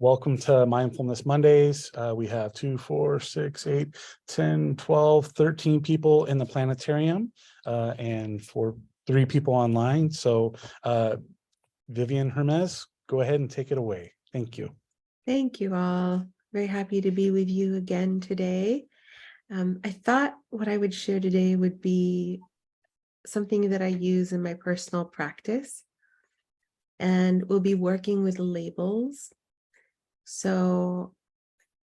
Welcome to Mindfulness Mondays. We have 2, 4, 6, 8, 10, 12, 13 people in the planetarium and 3 people online. So Vivian Hermes, go ahead and take it away. Thank you. Thank you all. Very happy to be with you again today. I thought what I would share today would be something that I use in my personal practice, and we'll be working with labels. So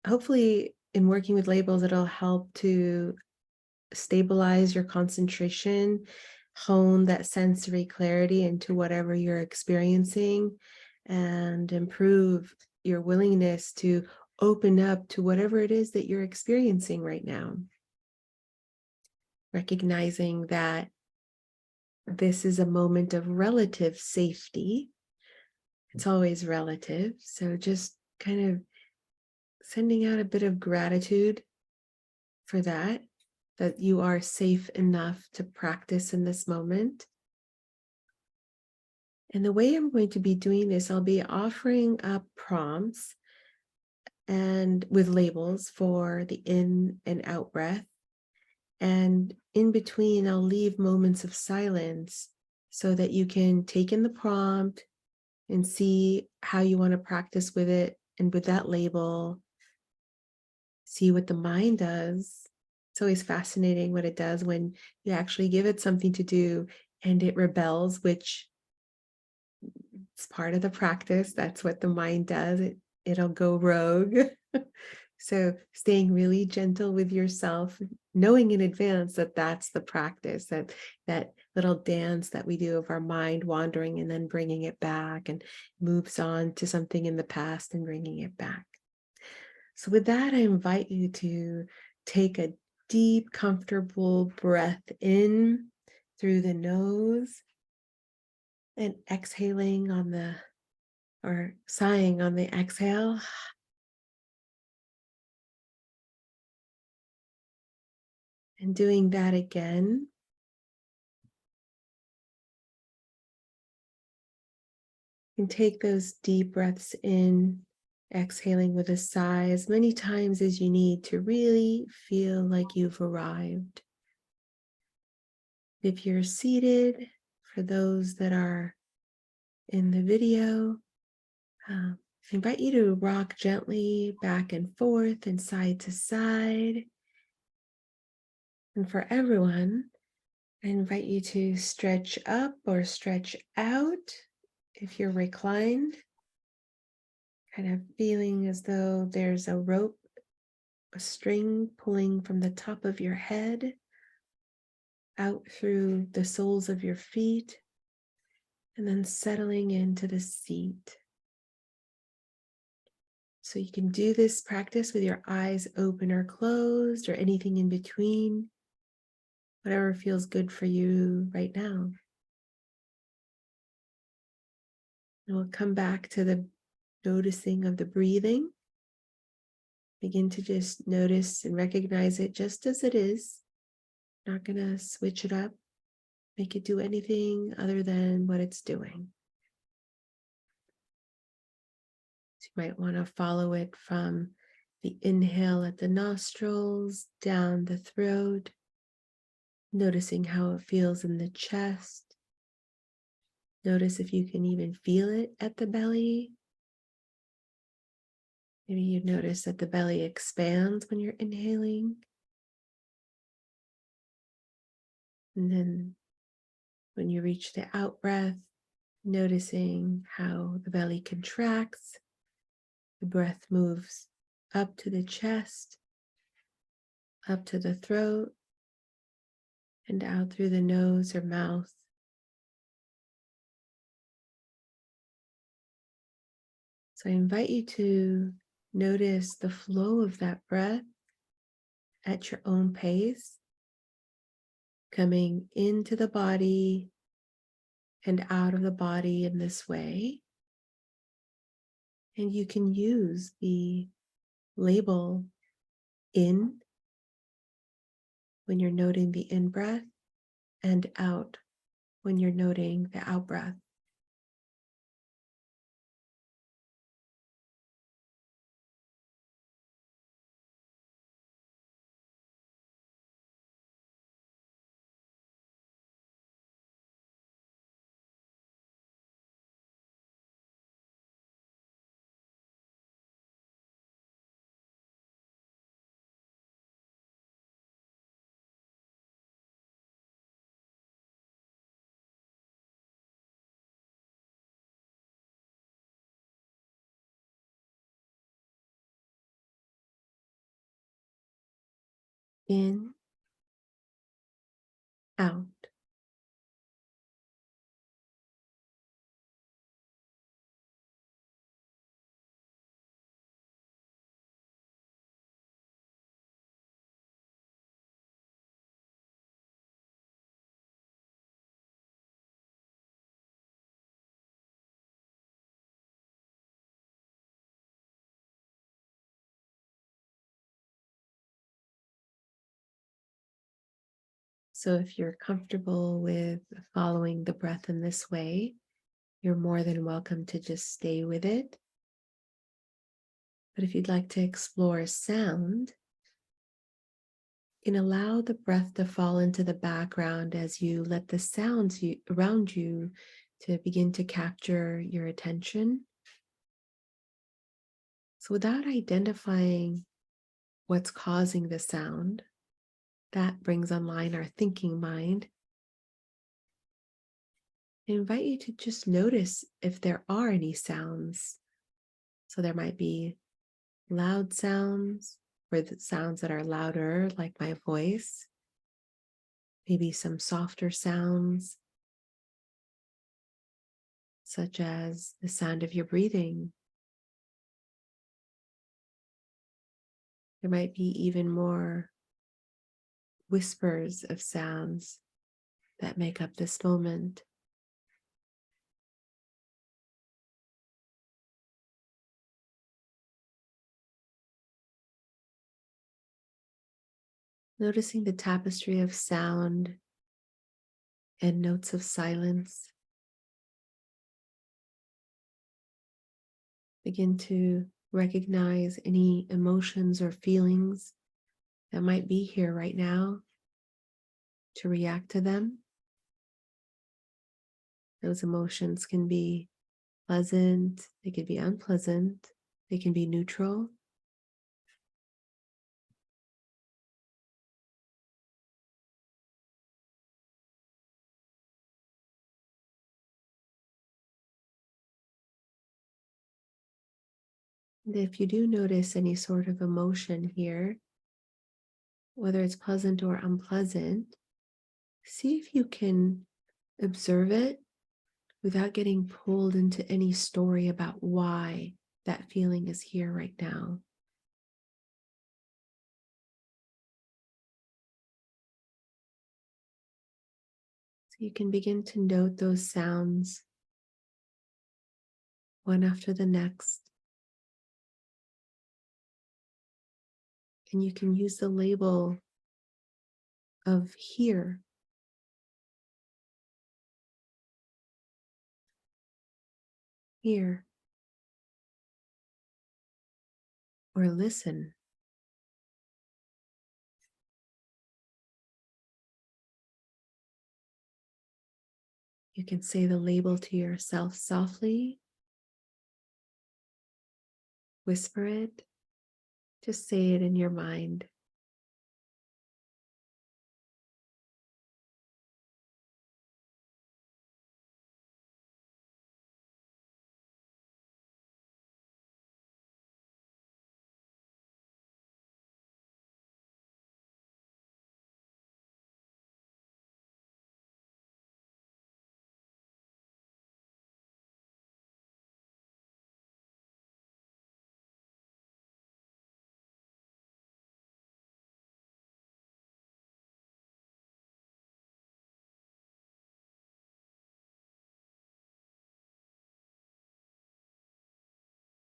hopefully in working with labels, it'll help to stabilize your concentration, hone that sensory clarity into whatever you're experiencing, and improve your willingness to open up to whatever it is that you're experiencing right now. Recognizing that this is a moment of relative safety. It's always relative. So just kind of sending out a bit of gratitude for that you are safe enough to practice in this moment. And the way I'm going to be doing this, I'll be offering up prompts and with labels for the in and out breath. And in between, I'll leave moments of silence so that you can take in the prompt and see how you want to practice with it. And with that label, see what the mind does. It's always fascinating what it does when you actually give it something to do and it rebels, which it's part of the practice. That's what the mind does. It'll go rogue. So staying really gentle with yourself, knowing in advance that that's the practice, that little dance that we do of our mind wandering and then bringing it back and moves on to something in the past and bringing it back. So with that, I invite you to take a deep, comfortable breath in through the nose and exhaling on the, or sighing on the exhale. And doing that again. And take those deep breaths in, exhaling with a sigh as many times as you need to really feel like you've arrived. If you're seated, for those that are in the video, I invite you to rock gently back and forth and side to side. And for everyone, I invite you to stretch up or stretch out if you're reclined, kind of feeling as though there's a rope, a string pulling from the top of your head out through the soles of your feet, and then settling into the seat. So you can do this practice with your eyes open or closed or anything in between, whatever feels good for you right now. And we'll come back to the noticing of the breathing. Begin to just notice and recognize it just as it is. Not going to switch it up, make it do anything other than what it's doing. So you might want to follow it from the inhale at the nostrils, down the throat, noticing how it feels in the chest. Notice if you can even feel it at the belly. Maybe you notice that the belly expands when you're inhaling. And then when you reach the out breath, noticing how the belly contracts, the breath moves up to the chest, up to the throat, and out through the nose or mouth. So I invite you to notice the flow of that breath at your own pace, coming into the body and out of the body in this way. And you can use the label in when you're noting the in breath and out when you're noting the out breath. In, out. So if you're comfortable with following the breath in this way, you're more than welcome to just stay with it. But if you'd like to explore sound, you can allow the breath to fall into the background as you let the sounds around you to begin to capture your attention. So without identifying what's causing the sound, that brings online our thinking mind. I invite you to just notice if there are any sounds. So there might be loud sounds, or the sounds that are louder, like my voice, maybe some softer sounds, such as the sound of your breathing. There might be even more whispers of sounds that make up this moment. Noticing the tapestry of sound and notes of silence. Begin to recognize any emotions or feelings that might be here right now, to react to them. Those emotions can be pleasant, they can be unpleasant, they can be neutral. And if you do notice any sort of emotion here, whether it's pleasant or unpleasant, see if you can observe it without getting pulled into any story about why that feeling is here right now. So you can begin to note those sounds one after the next. And you can use the label of hear, hear, or listen. You can say the label to yourself softly, whisper it, just say it in your mind.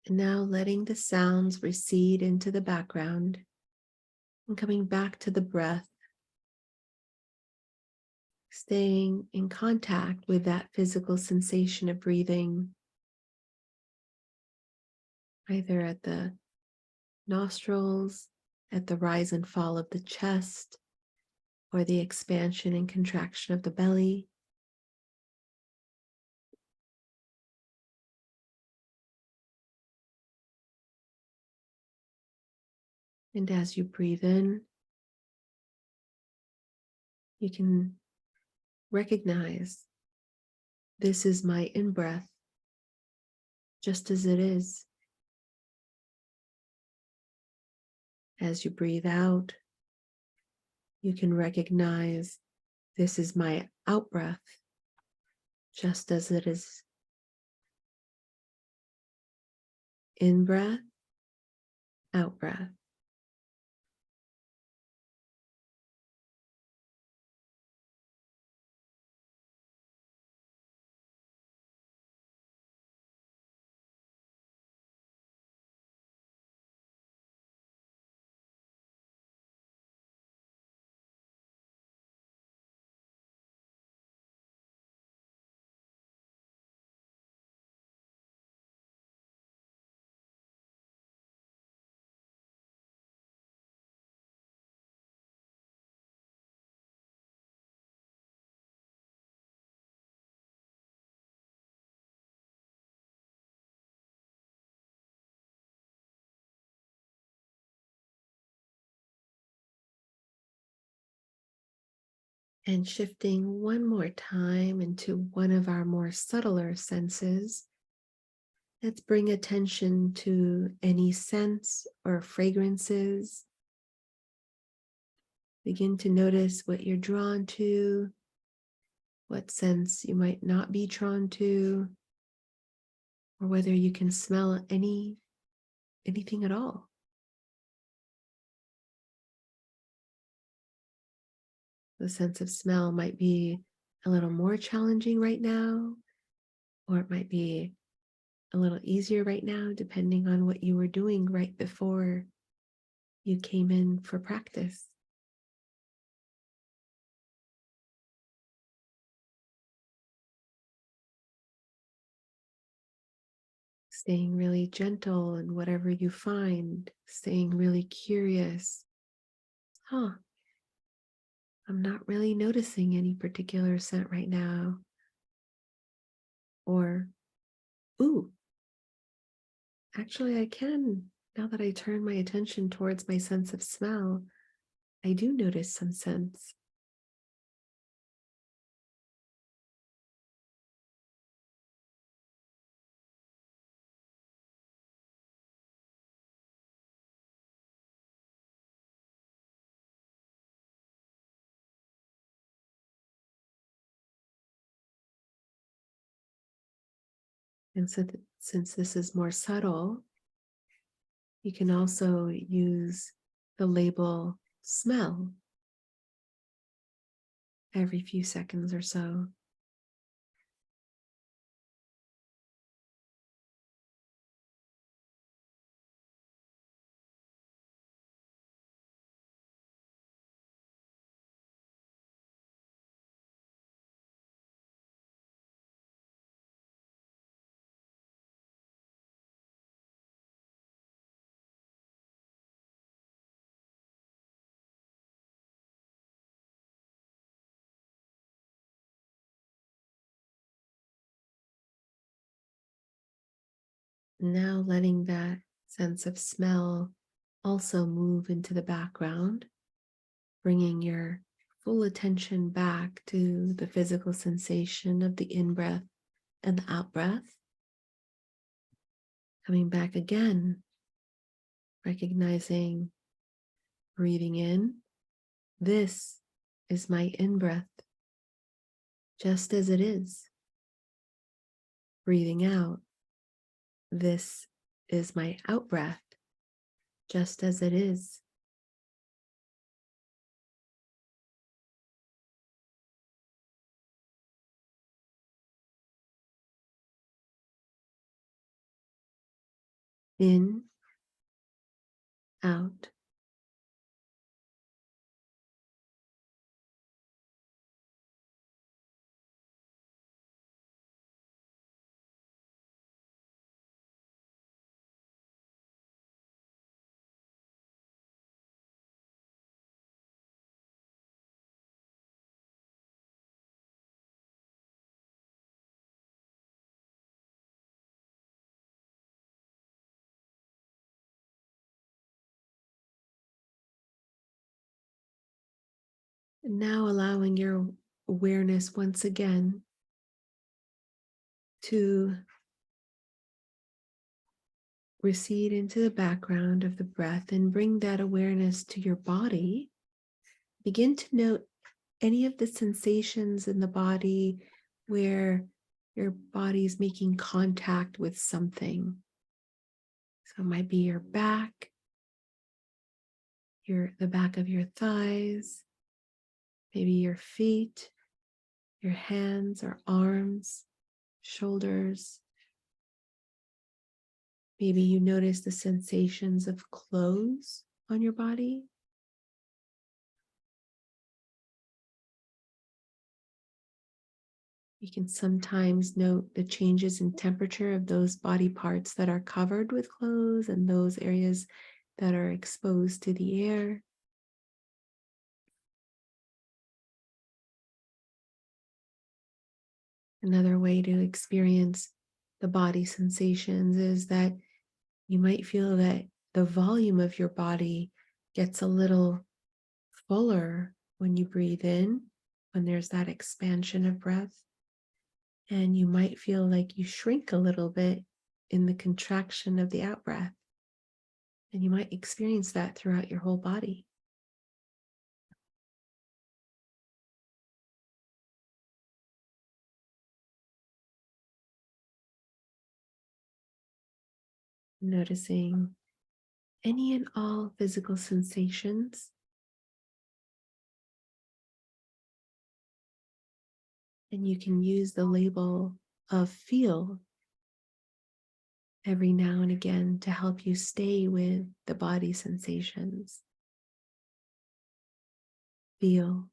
And now letting the sounds recede into the background and coming back to the breath, staying in contact with that physical sensation of breathing, either at the nostrils, at the rise and fall of the chest, or the expansion and contraction of the belly. And as you breathe in, you can recognize this is my in breath, just as it is. As you breathe out, You can recognize this is my out breath, just as it is in breath, out breath. And shifting one more time into one of our more subtler senses, let's bring attention to any scents or fragrances. Begin to notice what you're drawn to, what scents you might not be drawn to, or whether you can smell anything at all. The sense of smell might be a little more challenging right now, or it might be a little easier right now, depending on what you were doing right before you came in for practice. Staying really gentle in whatever you find, staying really curious. I'm not really noticing any particular scent right now. Or, ooh, actually, I can. Now that I turn my attention towards my sense of smell, I do notice some scents. And so since this is more subtle, you can also use the label smell every few seconds or so. Now letting that sense of smell also move into the background, bringing your full attention back to the physical sensation of the in-breath and the out-breath. Coming back again, recognizing, breathing in. This is my in-breath, just as it is. Breathing out. This is my out-breath, just as it is. In, out. And now allowing your awareness once again to recede into the background of the breath and bring that awareness to your body. begin to note any of the sensations in the body where your body's making contact with something. So it might be your back, the back of your thighs, maybe your feet, your hands or arms, shoulders. Maybe you notice the sensations of clothes on your body. You can sometimes note the changes in temperature of those body parts that are covered with clothes and those areas that are exposed to the air. Another way to experience the body sensations is that you might feel that the volume of your body gets a little fuller when you breathe in, when there's that expansion of breath. And you might feel like you shrink a little bit in the contraction of the out breath. And you might experience that throughout your whole body. Noticing any and all physical sensations. And you can use the label of feel every now and again to help you stay with the body sensations. Feel.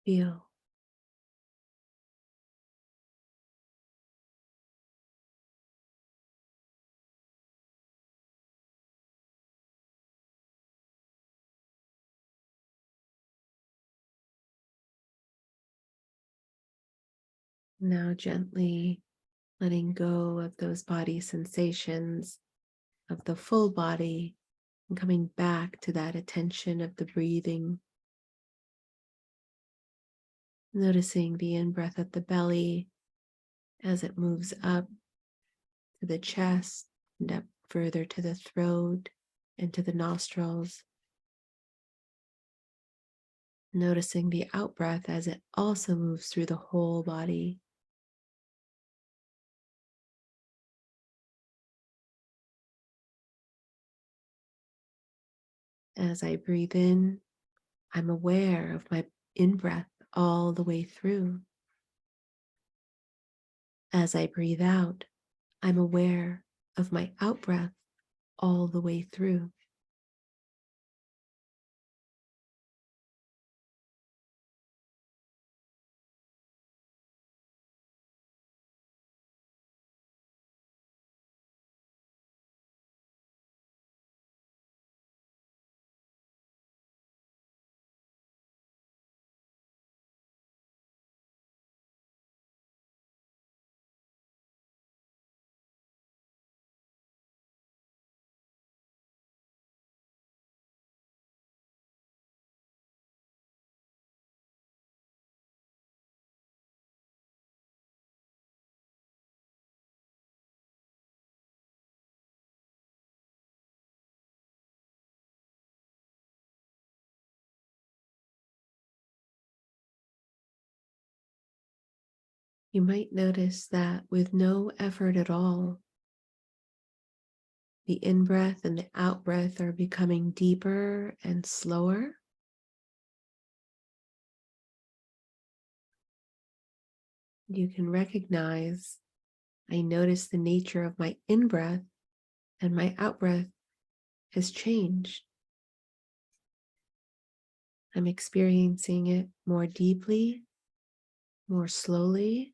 Feel. Now gently letting go of those body sensations of the full body and coming back to that attention of the breathing. Noticing the in-breath at the belly as it moves up to the chest and up further to the throat and to the nostrils. Noticing the out-breath as it also moves through the whole body. As I breathe in, I'm aware of my in-breath all the way through. As I breathe out, I'm aware of my out-breath all the way through. You might notice that with no effort at all, the in-breath and the out-breath are becoming deeper and slower. You can recognize I notice the nature of my in-breath and my out-breath has changed. I'm experiencing it more deeply, more slowly.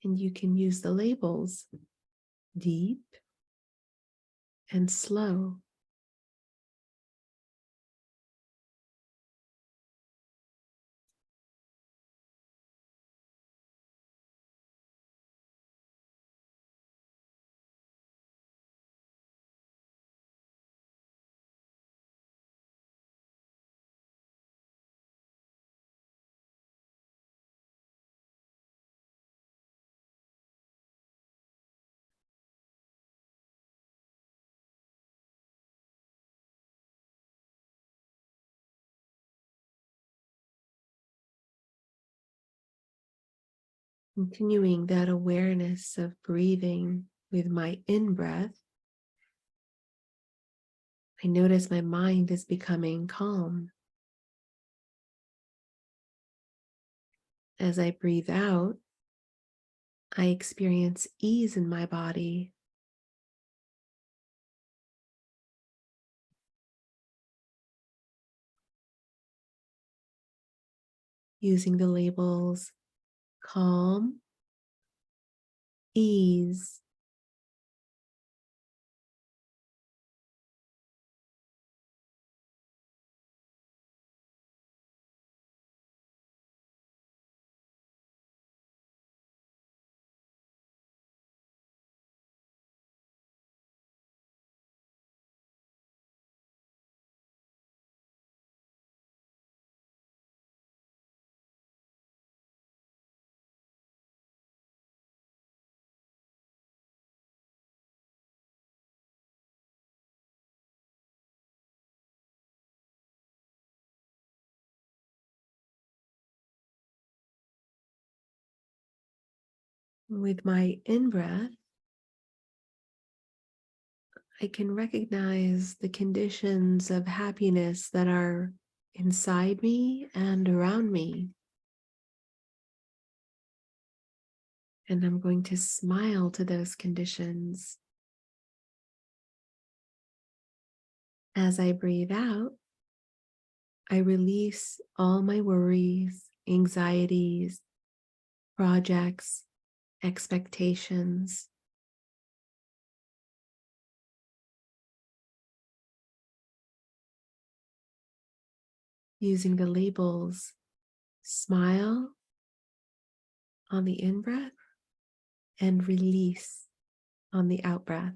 And you can use the labels deep and slow. Continuing that awareness of breathing with my in-breath, I notice my mind is becoming calm. As I breathe out, I experience ease in my body. Using the labels calm, ease, with my in-breath, I can recognize the conditions of happiness that are inside me and around me. And I'm going to smile to those conditions. As I breathe out, I release all my worries, anxieties, projects, expectations. Using the labels smile on the in-breath and release on the out-breath.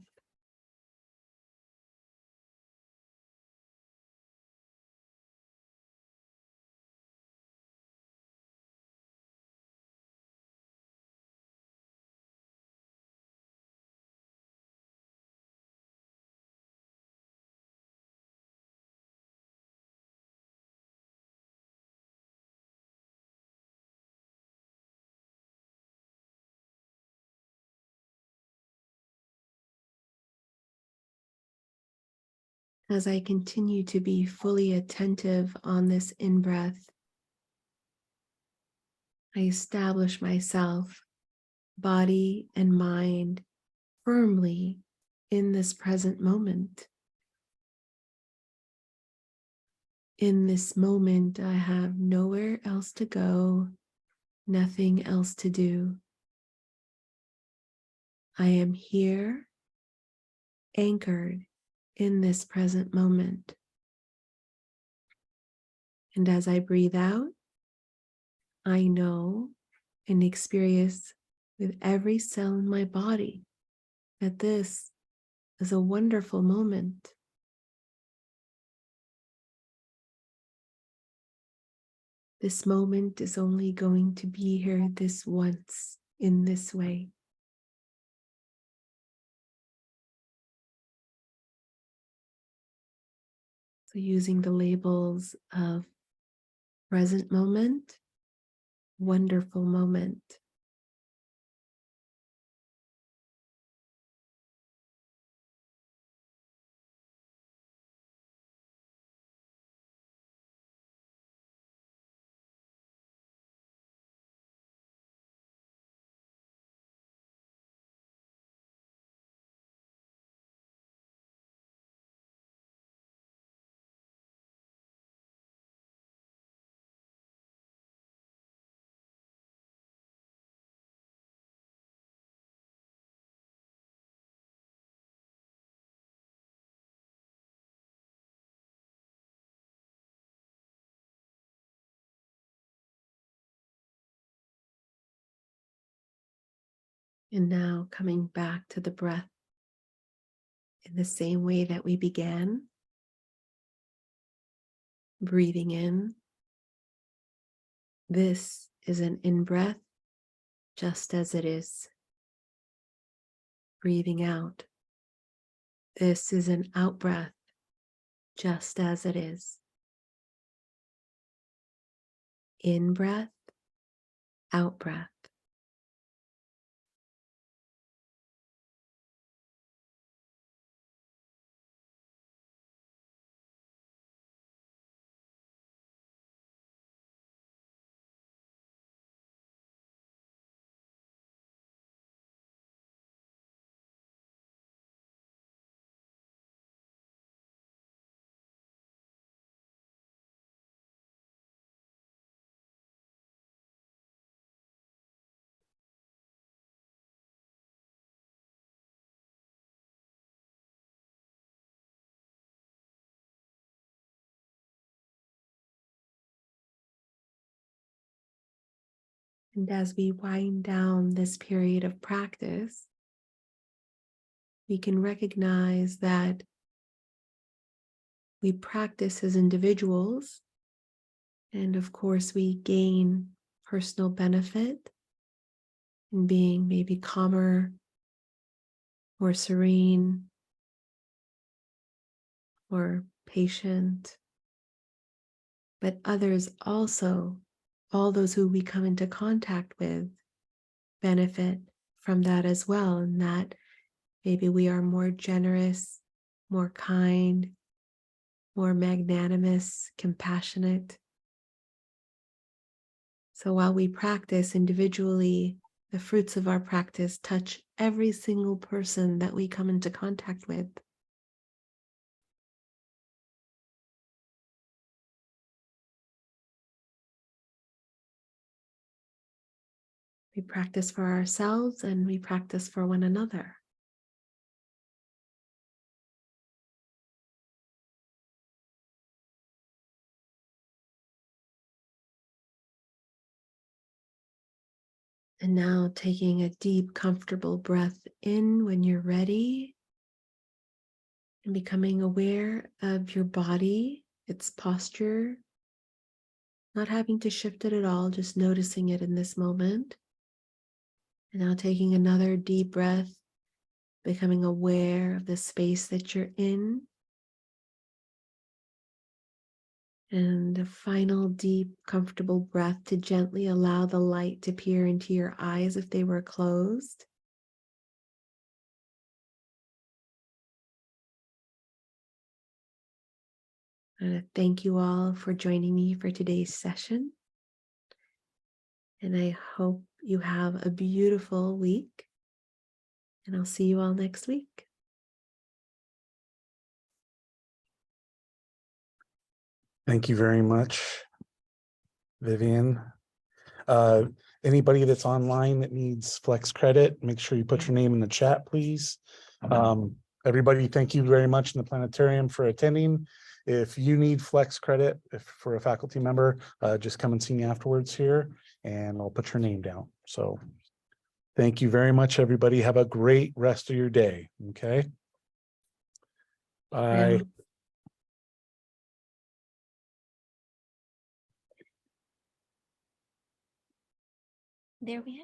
As I continue to be fully attentive on this in-breath, I establish myself, body and mind, firmly in this present moment. In this moment, I have nowhere else to go, nothing else to do. I am here, anchored in this present moment. And as I breathe out, I know and experience with every cell in my body that this is a wonderful moment. This moment is only going to be here this once in this way. So using the labels of present moment, wonderful moment, And now coming back to the breath in the same way that we began, breathing in. This is an in-breath, just as it is. Breathing out. This is an out-breath, just as it is. In-breath, out-breath. And as we wind down this period of practice, we can recognize that we practice as individuals, and of course, we gain personal benefit in being maybe calmer, more serene, more patient. But others also, all those who we come into contact with, benefit from that as well, and that maybe we are more generous, more kind, more magnanimous, compassionate. So while we practice individually, the fruits of our practice touch every single person that we come into contact with. We practice for ourselves and we practice for one another. And now taking a deep, comfortable breath in when you're ready, and becoming aware of your body, its posture, not having to shift it at all, just noticing it in this moment. And now taking another deep breath, becoming aware of the space that you're in. And a final deep, comfortable breath to gently allow the light to peer into your eyes if they were closed. And thank you all for joining me for today's session. And I hope you have a beautiful week. And I'll see you all next week. Thank you very much, Vivian. Anybody that's online that needs Flex credit, make sure you put your name in the chat, please. Everybody, thank you very much in the planetarium for attending. If you need Flex credit for a faculty member, just come and see me afterwards here and I'll put your name down. So thank you very much, everybody. Have a great rest of your day. Okay. Bye. Now, There we have